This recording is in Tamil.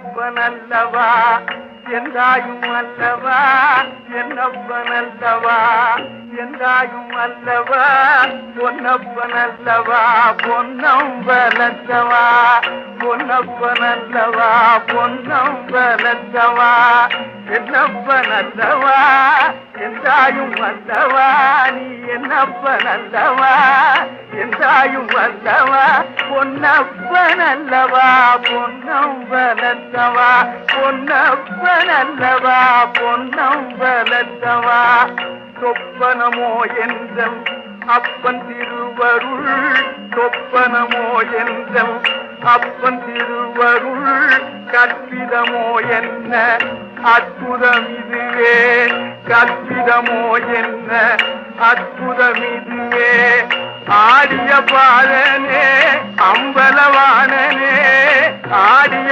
என்னப்பனல்லவா எந்தாயும் அல்லவா என்னப்பனல்லவா எந்தாயும் அல்லவா பொன்னப்பனல்லவா பொன்னம்பலத்தவா பொன்னப்பனல்லவா பொன்னம்பலத்தவா என்னப்பனல்லவா எந்தாயும் அல்லவா நீ என்னப்பனல்லவா எந்தாயும் அல்லவா பொன்னப்பனல்லவா பொன்னம்பலத்தவா பொன்னப்பனல்லவா பொன்னம்பலத்தவா சொப்பனமோ என்றம் அப்பன் திருவருள் சொப்பனமோ என்றம் அப்பன் திருவருள் கற்பிதமோ என்ன அற்புதம் இதுவே கற்பிதமோ என்ன அற்புதம் இதுவே ஆடிய பாலனே அம்பலவானனே ஆடிய